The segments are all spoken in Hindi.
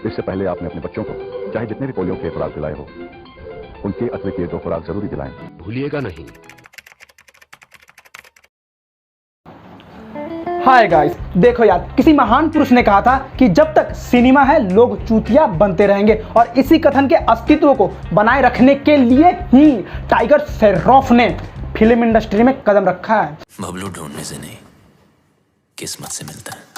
इससे पहले आपने अपने बच्चों को चाहे जितने भी पोलियो के खुराक दिलाए हो, उनके अतिरिक्त ये 2 खुराक जरूरी दिलाएं। भूलिएगा नहीं। हाय गाइस, देखो यार, किसी महान पुरुष ने कहा था कि जब तक सिनेमा है लोग चूतिया बनते रहेंगे, और इसी कथन के अस्तित्व को बनाए रखने के लिए ही टाइगर श्रॉफ ने फिल्म इंडस्ट्री में कदम रखा है। बबलू ढूंढने से नहीं, किस्मत से मिलता है।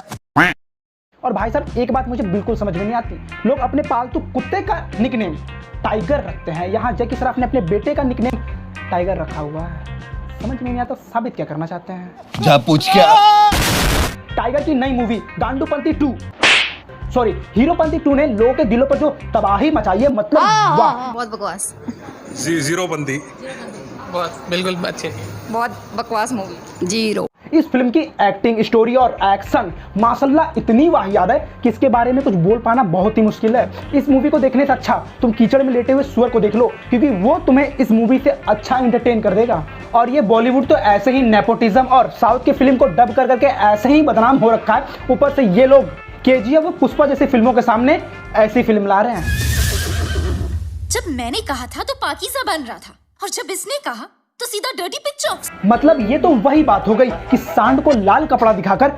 और भाई साहब, एक बात मुझे बिल्कुल समझ में नहीं आती, लोग अपने पालतू कुत्ते का निकनेम टाइगर रखते हैं, यहाँ जैकी श्रॉफ ने अपने बेटे का निकनेम टाइगर रखा हुआ है। समझ में नहीं आता, साबित क्या करना चाहते हैं? जा पूछ क्या। टाइगर की नई मूवी गांडूपंती 2, सॉरी हीरोपंती 2 ने लोगों के दिलों पर जो तबाही मचाई है, मतलब वाह। बहुत बकवास। जीरोपंती बहुत बिल्कुल अच्छे, बहुत बकवास मूवी। जीरो। इस फिल्म की एक्टिंग, स्टोरी और एक्शन माशाल्लाह इतनी वाहियात है कि इसके बारे में कुछ बोल पाना बहुत ही मुश्किल है। इस मूवी को देखने से अच्छा तुम कीचड़ में लेटे हुए सुअर को देख लो, क्योंकि वो तुम्हें इस मूवी से अच्छा एंटरटेन कर देगा। और ये बॉलीवुड तो ऐसे ही नेपोटिज्म और साउथ की फिल्म को डब कर करके ऐसे ही बदनाम हो रखा है, ऊपर से ये लोग केजीएफ और पुष्पा जैसी फिल्मों के सामने ऐसी फिल्म ला रहे हैं। जब मैंने कहा था तो पाकीज़ा बन रहा था, और जब इसने कहा तो सीधा डर्टी पिक्चर्स। मतलब ये तो वही बात हो गई कि सांड को लाल कपड़ा दिखाकर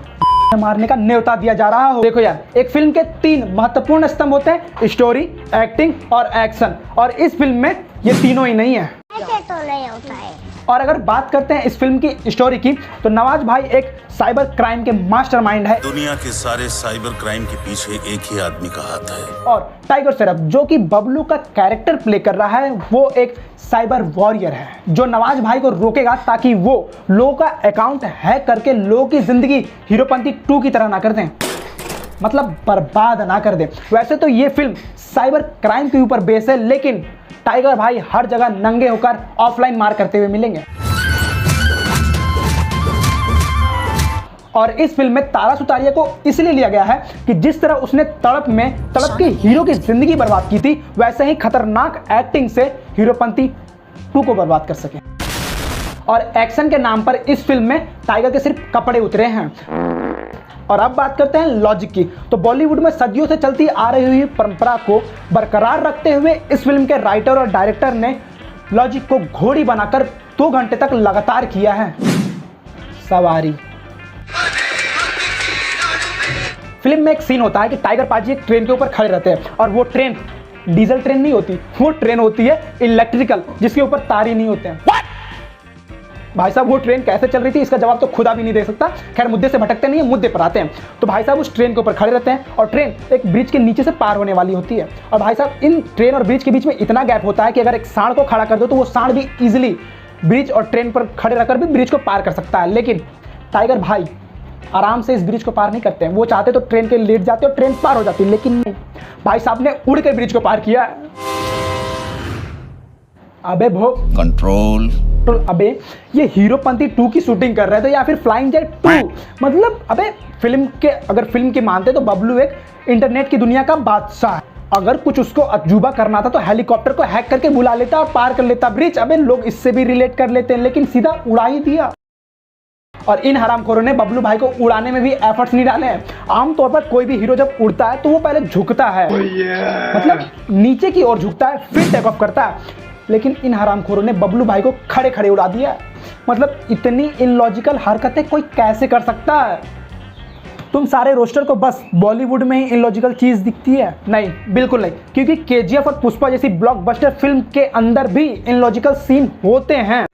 मारने का न्योता दिया जा रहा हो। देखो यार, एक फिल्म के 3 महत्वपूर्ण स्तंभ होते हैं, स्टोरी, एक्टिंग और एक्शन, और इस फिल्म में ये तीनों ही नहीं है। ऐसे तो नहीं होता है। और अगर बात करते हैं इस फिल्म की स्टोरी की, तो नवाज भाई एक साइबर क्राइम के मास्टरमाइंड है। दुनिया के सारे साइबर क्राइम के पीछे एक ही आदमी का हाथ है। और टाइगर श्रॉफ, जो कि बबलू का कैरेक्टर प्ले कर रहा है, वो एक साइबर वॉरियर है जो नवाज भाई को रोकेगा ताकि वो लोगों का अकाउंट हैक करके लोगों की जिंदगी हीरोपंती 2 की तरह ना कर दें, मतलब बर्बाद ना कर दें। वैसे तो ये फिल्म साइबर क्राइम के ऊपर बेस है, लेकिन टाइगर भाई हर जगह नंगे होकर ऑफलाइन मार करते हुए मिलेंगे। और इस फिल्म में तारा सुतारिया को इसलिए लिया गया है कि जिस तरह उसने तड़प के हीरो की जिंदगी बर्बाद की थी, वैसे ही खतरनाक एक्टिंग से हीरोपंती 2 को बर्बाद कर सके। और एक्शन के नाम पर इस फिल्म में टाइगर के सिर्फ कपड़े उतरे हैं। और अब बात करते हैं लॉजिक की, तो बॉलीवुड में सदियों से चलती आ रही हुई परंपरा को बरकरार रखते हुए इस फिल्म के राइटर और डायरेक्टर ने लॉजिक को घोड़ी बनाकर 2 घंटे तक लगातार किया है सवारी। फिल्म में एक सीन होता है कि टाइगर पाजी एक ट्रेन के ऊपर खड़े रहते हैं, और वो ट्रेन डीजल ट्रेन नहीं होती, वो ट्रेन होती है इलेक्ट्रिकल, जिसके ऊपर तार ही नहीं होते हैं। भाई साहब, वो ट्रेन कैसे चल रही थी इसका जवाब तो खुदा भी नहीं दे सकता। खैर, मुद्दे से भटकते नहीं है, मुद्दे पर आते हैं। तो भाई साहब उस ट्रेन के ऊपर खड़े रहते हैं, और ट्रेन एक ब्रिज के नीचे से पार होने वाली होती है। और भाई साहब, इन ट्रेन और ब्रिज के बीच में इतना गैप होता है कि अगर एक सांड को खड़ा कर दो तो वो सांड भी इजिली ब्रिज और ट्रेन पर खड़े रहकर भी ब्रिज को पार कर सकता है। लेकिन टाइगर भाई आराम से इस ब्रिज को पार नहीं करते हैं। वो चाहते तो ट्रेन के लेट जाते और ट्रेन पार हो जाती, लेकिन नहीं, भाई साहब ने उड़ के ब्रिज को पार किया। अबे भो कंट्रोल। तो अबे ये हीरोपंती 2 की शूटिंग कर रहे थे या फिर फ्लाइंग जेट 2? मतलब अबे अगर फिल्म के मानते तो बबलू एक इंटरनेट की दुनिया का बादशाह है। अगर कुछ उसको अजूबा करना था तो हेलीकॉप्टर को हैक करके बुला लेता और पार कर लेता ब्रिज। अबे लोग इससे भी रिलेट कर लेते हैं, लेकिन सीधा उड़ा ही दिया। और इन हरामखोरों ने बबलू भाई को उड़ाने में भी एफर्ट्स नहीं डाले हैं। आमतौर पर कोई भी हीरो जब उड़ता है तो वो पहले झुकता है, मतलब नीचे की ओर झुकता है, फिर टेक ऑफ करता है। लेकिन इन हरामखोरों ने बबलू भाई को खड़े खड़े उड़ा दिया। मतलब इतनी इलॉजिकल हरकतें कोई कैसे कर सकता है? तुम सारे रोस्टर को बस बॉलीवुड में ही इलॉजिकल चीज दिखती है? नहीं, बिल्कुल नहीं, क्योंकि केजीएफ और पुष्पा जैसी ब्लॉकबस्टर फिल्म के अंदर भी इलॉजिकल सीन होते हैं।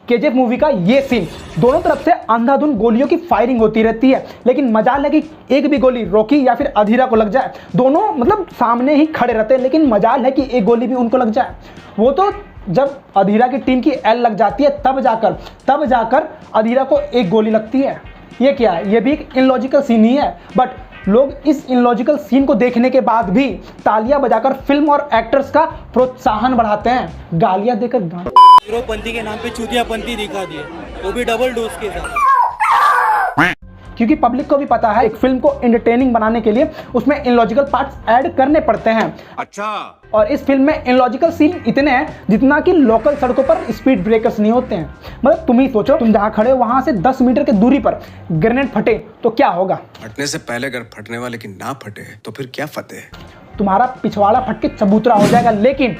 केजीएफ मूवी का ये सीन, दोनों तरफ से अंधाधुंध गोलियों की फायरिंग होती रहती है, लेकिन मजाल है कि एक भी गोली रॉकी या फिर अधीरा को लग जाए। दोनों मतलब सामने ही खड़े रहते हैं, लेकिन मजाल है कि एक गोली भी उनको लग जाए। वो तो जब अधीरा की टीम की एल लग जाती है तब जाकर अधीरा को एक गोली लगती है। ये क्या है? ये भी एक इलॉजिकल सीन ही है, बट लोग इस इलॉजिकल सीन को देखने के बाद भी तालियां बजाकर फिल्म और एक्टर्स का प्रोत्साहन बढ़ाते हैं, गालियां देकर। हीरोपंती के नाम पे चूतियापंती दिखा दिए, वो भी डबल डोज के साथ। क्योंकि पब्लिक को भी पता है एक फिल्म को एंटरटेनिंग बनाने के लिए उसमें इलॉजिकल पार्ट्स ऐड करने पड़ते हैं। अच्छा, और इस फिल्म में इलॉजिकल सीन इतने हैं जितना कि लोकल सड़कों पर स्पीड ब्रेकर्स नहीं होते हैं। मतलब तुम ही सोचो, तुम जहां खड़े हो वहां से 10 मीटर की दूरी पर ग्रेनेड फटे तो क्या होगा? फटने से पहले अगर फटने वाले की ना फटे तो फिर क्या फटे? तुम्हारा पिछवाड़ा फट के चबूतरा हो जाएगा। लेकिन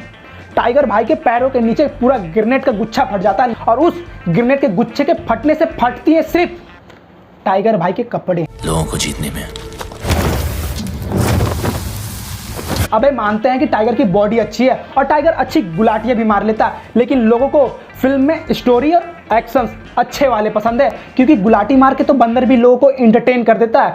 टाइगर भाई के पैरों के नीचे पूरा ग्रेनेड का गुच्छा फट जाता है और उस ग्रेनेड के गुच्छे के फटने से फटती है सिर्फ टाइगर भाई के कपड़े। लोगों को जीतने में अबे मानते हैं कि टाइगर की बॉडी अच्छी है और टाइगर अच्छी गुलाटियां भी मार लेता है, लेकिन लोगों को फिल्म में स्टोरी और एक्शंस अच्छे वाले पसंद है, क्योंकि गुलाटी मार के तो बंदर भी लोगों को एंटरटेन कर देता है।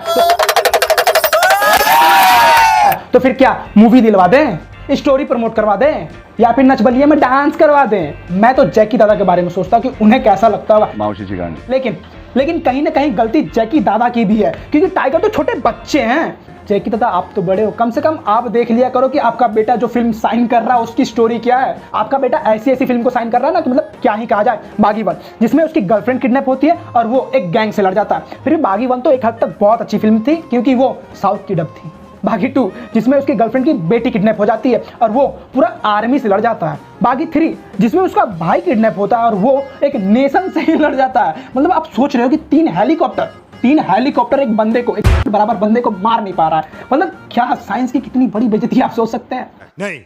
तो फिर क्या मूवी दिलवा दें, स्टोरी प्रमोट करवा दें, या फिर नच बलिए में डांस करवा दें? मैं तो जैकी दादा के बारे में सोचता हूँ कि उन्हें कैसा लगता होगा। मावशी जी गांडी। लेकिन कहीं ना कहीं गलती जैकी दादा की भी है, क्योंकि टाइगर तो छोटे बच्चे हैं। जैकी दादा आप तो बड़े हो, कम से कम आप देख लिया करो कि आपका बेटा जो फिल्म साइन कर रहा है उसकी स्टोरी क्या है। आपका बेटा ऐसी फिल्म को साइन कर रहा है ना कि मतलब क्या ही कहा जाए। बागी 1 जिसमें उसकी गर्लफ्रेंड किडनैप होती है और वो एक गैंग से लड़ जाता है। फिर बागी 1 तो एक हद तक बहुत अच्छी फिल्म थी क्योंकि वो साउथ की डब थी। बागी 2 जिसमें उसकी गर्लफ्रेंड की बेटी किडनैप हो जाती है और वो पूरा आर्मी से लड़ जाता है। बागी 3 जिसमें उसका भाई किडनैप होता है और वो एक नेशन से ही लड़ जाता है। मतलब आप सोच रहे हो कि 3 हेलीकॉप्टर एक बंदे को, एक बराबर बंदे को मार नहीं पा रहा है। मतलब क्या साइंस की कितनी बड़ी बेइज्जती आप सोच सकते हैं? नहीं।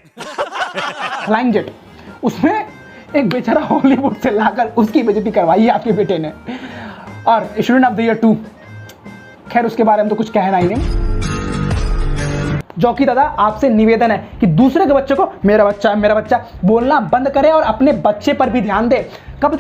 फ्लाइंग जेट, उसमें एक बेचारा हॉलीवुड से लाकर उसकी बेइज्जती करवाई है आपके बेटे ने। और स्टूडेंट ऑफ द ईयर 2, खैर उसके बारे में तो कुछ कहना ही नहीं। जॉकी दादा आपसे निवेदन है कि दूसरे के बच्चे को मेरा बच्चा बोलना बंद करें और अपने बच्चे पर भी ध्यान दे। कब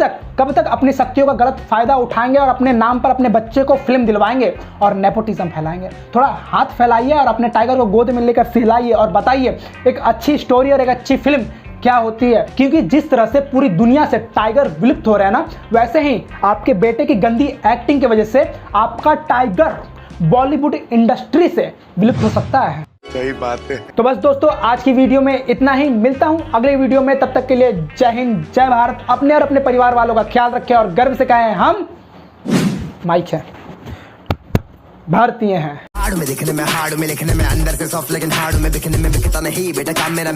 तक अपनी शक्तियों का गलत फायदा उठाएंगे और अपने नाम पर अपने बच्चे को फिल्म दिलवाएंगे और नेपोटिज्म फैलाएंगे? थोड़ा हाथ फैलाइए और अपने टाइगर को गोद में लेकर सहलाइए और बताइए एक अच्छी स्टोरी और एक अच्छी फिल्म क्या होती है। क्योंकि जिस तरह से पूरी दुनिया से टाइगर विलुप्त हो रहा है ना, वैसे ही आपके बेटे की गंदी एक्टिंग की वजह से आपका टाइगर बॉलीवुड इंडस्ट्री से विलुप्त हो सकता है। सही बात है। तो बस दोस्तों आज की वीडियो में इतना ही। मिलता हूं अगले वीडियो में, तब तक के लिए जय हिंद, जय भारत। अपने और अपने परिवार वालों का ख्याल रखें और गर्व से कहें हम माइक है, भारतीय हैं। हार्ड में दिखने में, हार्ड में लिखने में, अंदर से सॉफ्ट लेकिन हार्ड में दिखने में बिकता नहीं बेटा काम मेरा।